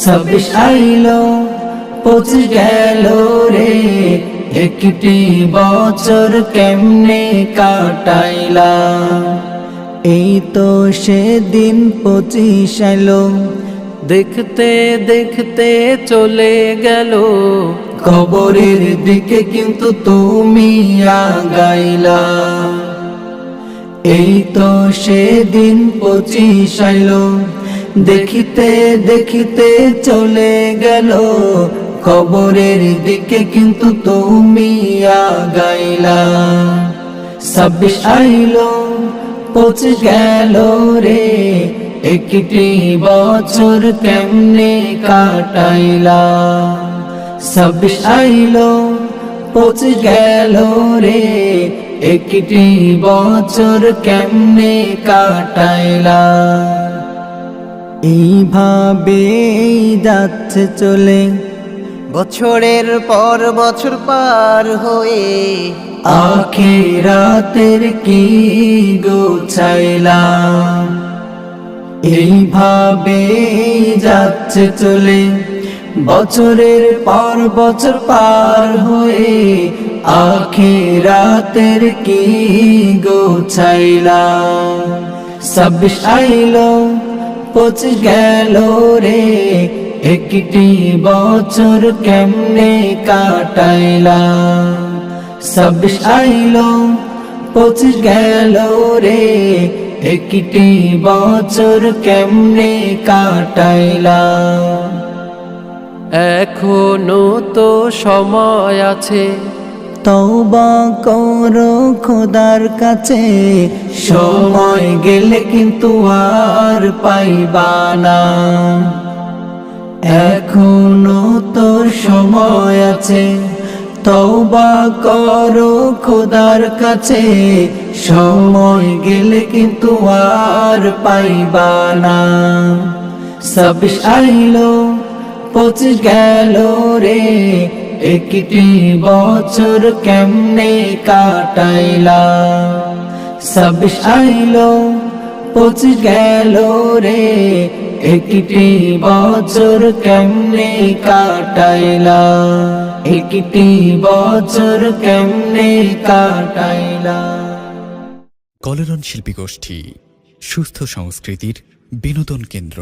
ছাব্বিশ আইলো 25 গেল রে, একটি বছর কেমনে কাটাইলা। এই তো সেদিন 25 আইলো, দেখতে দেখতে চলে গেল, কবরের দিকে কিন্তু তুমি আগাইলা। এই তো সেদিন 25 আইলো, দেখিতে দেখিতে চলে গেল, কবরের দিকে কিন্তু তুমি আগাইলা। 26 আইলো 25 গেল রে, একটি বছর কেমনে কাটাইলা। 26 আইলো 25 গেল রে, একটি বছর কেমনে কাটাইলা। এইভাবে যাচ্ছে চলে বছরের পর বছর পার হয়ে, আখিরাতের কি গোছাইলাম। এইভাবে যাচ্ছে চলে বছরের পর বছর পার হয়ে, আখিরাতের কি গোছাইলাম। 26 আইলো 25 গেল রে, একটি বছর কেমনে কাটাইলা। 26 আইলো 25 গেল রে, একটি বছর কেমনে কাটাইলা। এখনো তো সময় আছে, তওবা করো খোদার কাছে, সময় গেলে কিন্তু আর পাইবা না। এখনো তো সময় আছে, তওবা করো খোদার কাছে, সময় গেলে কিন্তু আর পাইবা না। 26 আইলো 25 গেল রে, একটি বছর কেমনে কাটাইলা। 26 আইলো 25 গেল রে, একটি বছর কেমনে কাটাইলা। একটি বছর কেমনে কাটাইলা। কলরন শিল্পী গোষ্ঠী, সুস্থ সংস্কৃতির বিনোদন কেন্দ্র।